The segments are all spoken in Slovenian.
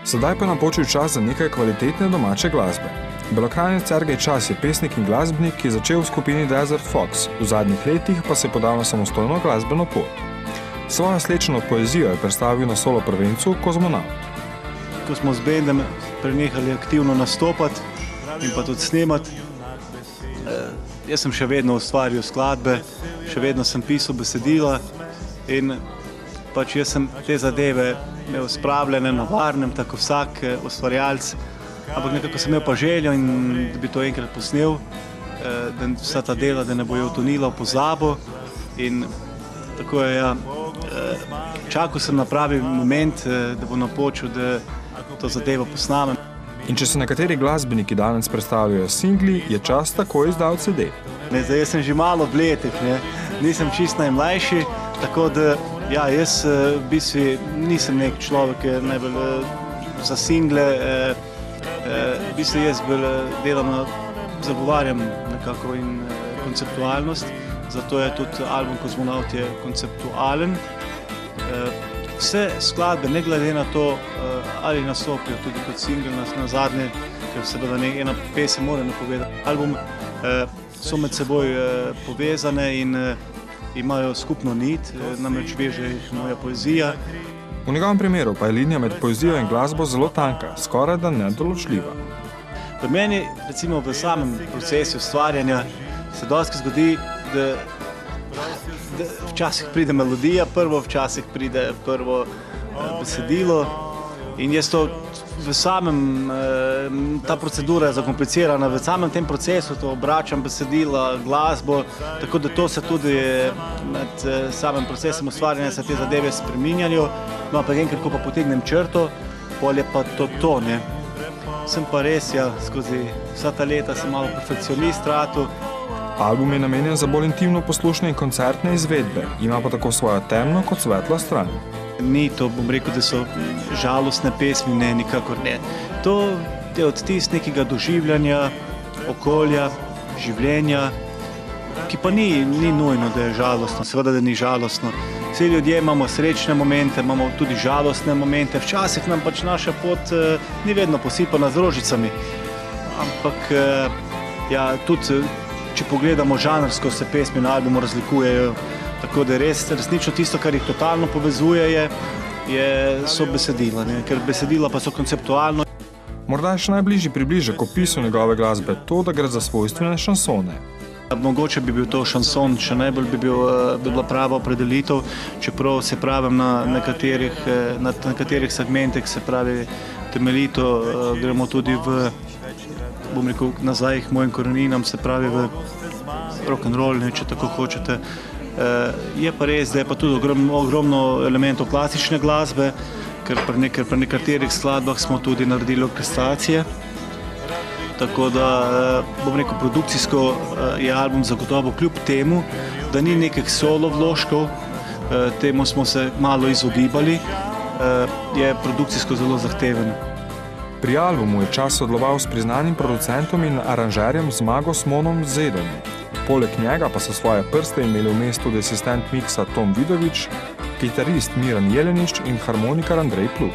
Sedaj pa napočil čas za nekaj kvalitetne domače glasbe. Belokranjec Sergej Čas je pesnik in glasbenik, ki je začel v skupini Desert Fox, v zadnjih letih pa se je podal na samostojno glasbeno pot. Svojo slečeno poezijo je predstavil na solo prvencu Kozmonaut. Ko smo z bendom prenehali aktivno nastopati in pa tudi snemati, jaz sem še vedno ustvarjal skladbe, še vedno sem pisal besedila in pač jaz sem te zadeve imel spravljene na varnem, tako vsak ustvarjalec, ampak nekako sem imel pa željo in da bi to enkrat posnel, da vsa ta dela, da ne bojo utonila v pozabo in tako je, ja, čakal sem na pravi moment, da bo napočil, da to zadevo posnamem. In če se nekateri glasbeniki danes predstavljajo singli, je Čas takoj izdal CD. Zdaj jaz sem že malo v letih, nisem čist najmlajši, tako da ja, jaz v bistvu nisem nek človek, ki je najbolj za single, v bistvu jaz bolj delam, zagovarjam nekako in konceptualnost, zato je tudi album Kozmonaut je konceptualen. Vse skladbe, ne glede na to, ali nastopijo tudi kot single na zadnje, ker seveda ena pesem mora napovedati album, so med seboj povezane in imajo skupno nit, namreč veže jih moja poezija. V njegovem primeru pa je linija med poezijo in glasbo zelo tanka, skoraj da nedoločljiva. Pri meni, recimo v samem procesu ustvarjanja, se dostikrat zgodi, da včasih pride melodija prvo, včasih pride prvo besedilo in jaz to v samem, ta procedura je zakomplicirana, v samem tem procesu to obračam besedila, glasbo, tako da to se tudi med samim procesom ustvarjanja se te zadeve spreminjajo, no pa enkrat, ko pa potegnem črto, pol je pa to, ne. Sem pa res, ja, skozi vsa ta leta sem malo perfekcionist ratal. Album je namenjen za bolj intimno poslušne in koncertne izvedbe, ima pa tako svojo temno kot svetlo stran. Ni to, bom rekel, da so žalostne pesmi, ne, nikakor ne. To je odtis nekega doživljanja, okolja, življenja, ki pa ni nujno, da je žalostno, seveda, da ni žalostno. Vsi ljudje imamo srečne momente, imamo tudi žalostne momente, včasih nam pač naša pot ni vedno posipana z rožicami, ampak ja, tudi če pogledamo žanrsko, se pesmi na albumu razlikujejo, tako da resnično tisto, kar jih totalno povezuje, so besedila, ker besedila pa so konceptualno. Morda je še najbližji približek opisu njegove glasbe to, da gre za svojstvene šansone. Mogoče bi bil to šanson, še najbolj bi bila prava opredelitev, čeprav se pravim na nekaterih segmentih, se pravi temeljito gremo tudi v, bom rekel, nazaj k mojim koreninam, se pravi v rock'n'roll, če tako hočete. Je pa res, da je pa tudi ogromno elementov klasične glasbe, ker pri nekaterih skladbah smo tudi naredili orkestracije. Tako da, bom rekel, produkcijsko je album zagotovo kljub temu, da ni nekih solo vložkov, temu smo se malo izogibali, je produkcijsko zelo zahteven. Pri albumu je Čas sodeloval s priznanim producentom in aranžerjem Zmago Smonom Zedom. Poleg njega pa so svoje prste imeli vmes tudi asistent miksa Tom Vidovič, kitarist Miran Jelenič in harmonikar Andrej Plut.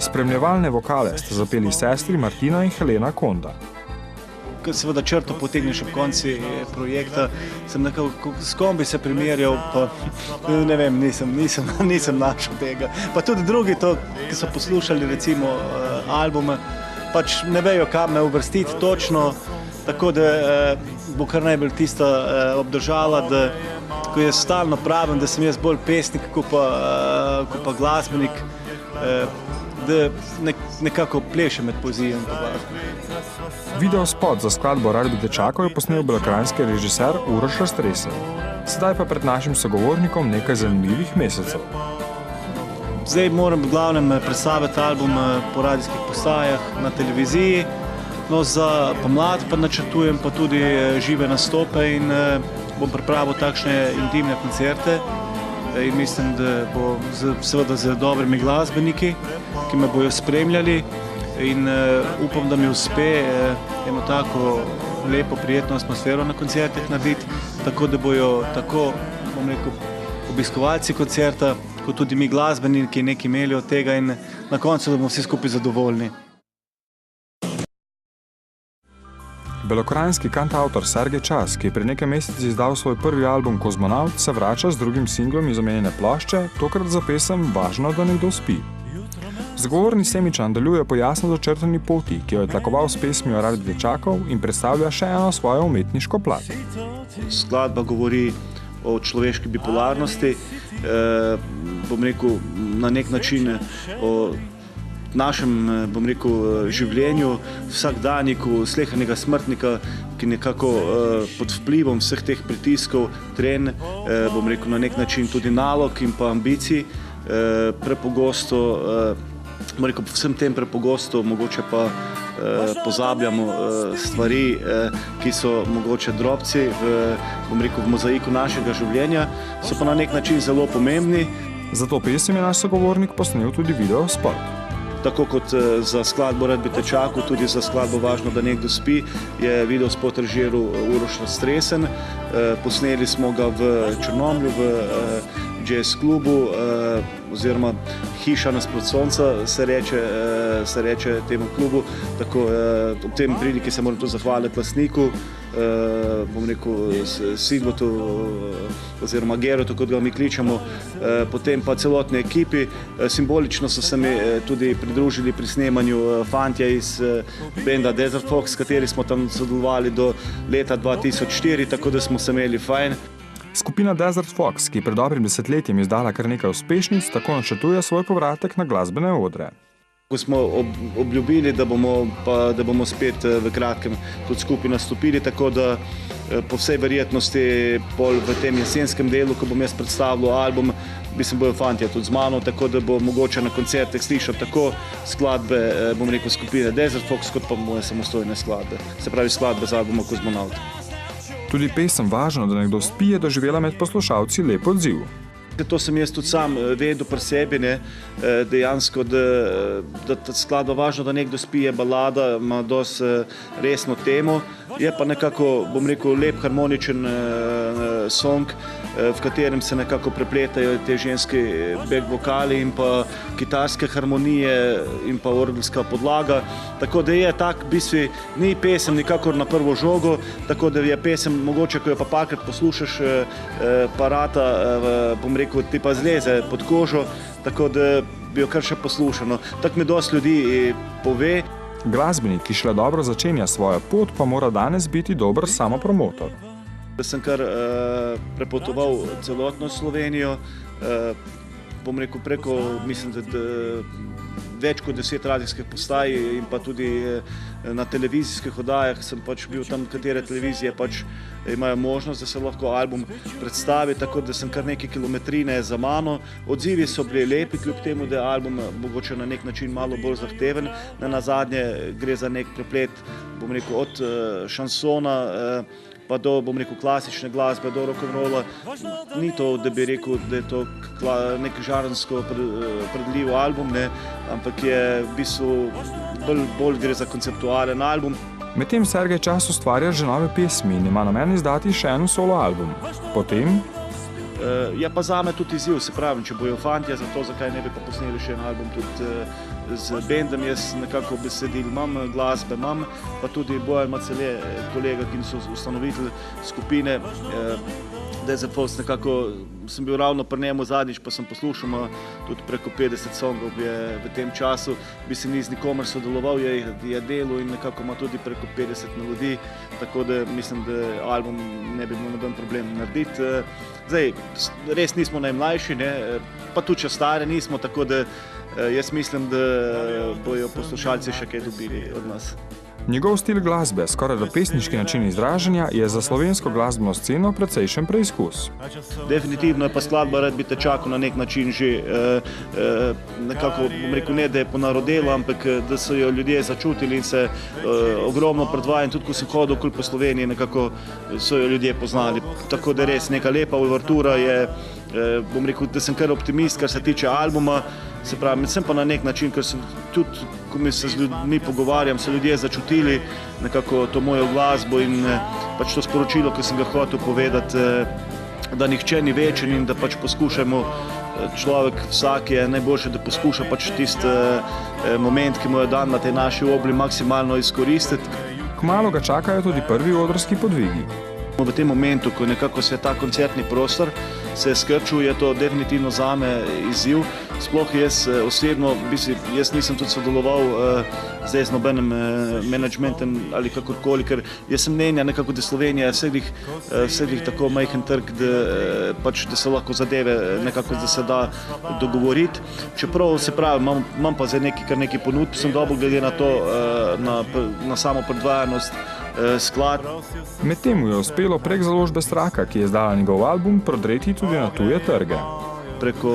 Spremljevalne vokale sta zapeli sestri Martina in Helena Konda. Ko seveda črto potegneš ob konci projekta, sem nekako, s kom bi se primerjal, pa ne vem, nisem našel tega. Pa tudi drugi to, ki so poslušali recimo albume, pač ne vejo, kam me uvrstiti točno, tako da bo kar najbolj tista obdržala, da ko jaz stalno pravim, da sem jaz bolj pesnik, kot pa glasbenik, da nekako pleše med poezijo in glasbo. Video spot za skladbo Rad bi te čakal je posnel belokranjski režiser Uroš Raztresel. Sedaj pa pred našim sogovornikom nekaj zanimivih mesecev. Zdaj moram v glavnem predstaviti album po radijskih postajah na televiziji, no za pomlad pa načrtujem pa tudi žive nastope in bom pripravil takšne intimne koncerte in mislim, da bo seveda z dobrimi glasbeniki, ki me bojo spremljali in upam, da mi uspe eno tako lepo, prijetno atmosfero na koncertih narediti, tako da bojo tako, bom rekel, obiskovalci koncerta, kot tudi mi glasbeniki nekaj imeli od tega in na koncu, da bomo vsi skupaj zadovoljni. Belokranjski kantavtor Sergej Čas, ki je pred nekaj meseci izdal svoj prvi album Kozmonaut, se vrača z drugim singlom iz omenjene plošče, tokrat za pesem Važno, da nekdo spi. Zagovorni Semičan deluje po jasno začrtani poti, ki jo je tlakoval s pesmijo Rad bi te čakal in predstavlja še eno svojo umetniško plat. Skladba govori o človeški bipolarnosti, bom rekel, na nek način o našem, bom rekel, življenju, vsakdanjiku, slehernega smrtnika, ki nekako pod vplivom vseh teh pritiskov, trenj, bom rekel, na nek način tudi nalog in pa ambicij, prepogosto, bom rekel, vsem tem prepogosto mogoče pa pozabljamo stvari, ki so mogoče drobci bom rekel, v mozaiku našega življenja, so pa na nek način zelo pomembni. Za to pesem je naš sogovornik posnel tudi video spot. Tako kot za skladbo Rad bi te čakal, tudi za skladbo Važno, da nekdo spi, je video spot režiral Uroš Stresen. Posneli smo ga v Črnomlju, v jazz klubu, oziroma Hiša nasprot sonca se reče temu klubu. Tako, ob tem priliki se moram tudi zahvaliti lastniku, bom rekel, Sigvotu oziroma Gerotu, kot ga mi kličemo, potem pa celotni ekipi. Simbolično so se mi tudi pridružili pri snemanju fantje iz benda Desert Fox, s kateri smo tam sodelovali do leta 2004, tako da smo se imeli fajn. Skupina Desert Fox, ki je pred dobrim desetletjem izdala kar nekaj uspešnic, tako načrtuje svoj povratek na glasbene odre. Ko smo obljubili, da bomo spet v kratkem tudi skupaj nastopili, tako da po vsej verjetnosti v tem jesenskem delu, ko bom jaz predstavljal album, bojo fantje tudi z mano, tako da bo mogoče na koncertih slišati tako skladbe, bom rekel, skupine Desert Fox, kot pa moje samostojne skladbe, se pravi skladbe z albuma Kozmonaut. Tudi pesem Važno, da nekdo spi, je doživela med poslušalci lep odziv. To sem jaz tudi sam vedel pri sebi, dejansko, da ta skladba Važno, da nekdo spi, je balada, ima dosti resno temo, je pa nekako, bom rekel, lep harmoničen song, v katerem se nekako prepletajo te ženski back vokali in pa kitarske harmonije in pa orgelska podlaga, tako da je tak, v bistvu, ni pesem nikakor na prvo žogo, tako da je pesem mogoče, ko jo pa parkrat poslušaš, parata, bom rekel, ti pa zleze pod kožo, tako da bi jo kar še poslušano. Tako mi dosti ljudi pove. Glasbenik, ki šele dobro začenja svojo pot, pa mora danes biti dober samopromotor. Da sem kar prepotoval celotno Slovenijo, bom rekel preko, mislim, da več kot 10 radijskih postaj in pa tudi na televizijskih oddajah sem pač bil tam, katere televizije pač imajo možnost, da se lahko album predstavi, tako da sem kar nekaj kilometrine za mano. Odzivi so bili lepi, kljub temu, da je album mogoče na nek način malo bolj zahteven. Nazadnje gre za nek preplet, bom rekel, od šansona pa do, bom rekel, klasične glasbe, do rock'n'rolla. Ni to, da bi rekel, da je to nek žanrsko predljiv album, ampak je v bistvu bolj gre za konceptualen album. Medtem Sergej Čas ustvarja že nove pesmi in ima namen izdati še en solo album. Potem je pa zame tudi izziv, se pravim, če bojo fantje, zato zakaj ne bi pa posneli še en album tudi z bendom. Jaz nekako besedil imam, glasbe imam, pa tudi Bojan Macele, kolega, ki so ustanovitelj skupine Desert Fox, nekako sem bil ravno pri njemu zadnjič, pa sem poslušal tudi preko 50 songov v tem času, ni z nikomer sodeloval, je delal in nekako ima tudi preko 50 melodij, tako da mislim, da album ne bi imel noben problem narediti. Zdaj, res nismo najmlajši, pa tudi če stare nismo, tako da jaz mislim, da bojo poslušalci še kaj dobili od nas. Njegov stil glasbe, skoraj da pesniški način izražanja, je za slovensko glasbeno sceno precejšen preizkus. Definitivno je pa skladba Rad bi te čakal na nek način že nekako, bom rekel, ne da je ponarodela, ampak da so jo ljudje začutili in se ogromno predvajanj, tudi ko sem hodil okoli po Sloveniji, nekako so jo ljudje poznali. Tako da res neka lepa uvertura je, bom rekel, da sem kar optimist, kar se tiče albuma. Se pravi, sem pa na nek način, ker sem tudi, ko se z ljudmi pogovarjam, so ljudje začutili nekako to mojo glasbo in pač to sporočilo, ki sem ga hotel povedati, da nihče ni večen in da pač poskušajmo človek vsak je najboljše, da poskuša pač tisti moment, ki mu je dan na tej naši obli, maksimalno izkoristiti. Kmalu ga čakajo tudi prvi odrski podvigi. V tem momentu, ko nekako se ta koncertni prostor se je skrčil, je to definitivno zame izziv. Sploh jaz osebno, jaz nisem tudi sodeloval zdaj z nobenim menedžmentem ali kakorkoli, ker jaz sem mnenja nekako, da Slovenija je vseh tako majhen trg, da se lahko zadeve nekako da se da dogovoriti. Čeprav se pravi, imam pa zdaj kar nekaj ponudb, sem dobil glede na to, na samo predvajanost sklad. Medtem mu je uspelo prek založbe Straka, ki je izdala njegov album, prodreti tudi na tuje trge. Preko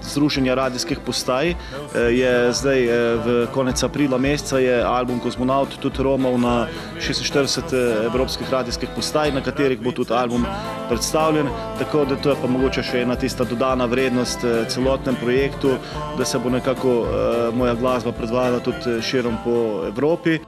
Združenja radijskih postaj je zdaj v konec aprila meseca je album Kozmonaut tudi romal na 46 evropskih radijskih postaj, na katerih bo tudi album predstavljen, tako da to je pa mogoče še ena tista dodana vrednost celotnem projektu, da se bo nekako moja glasba predvajala tudi širom po Evropi.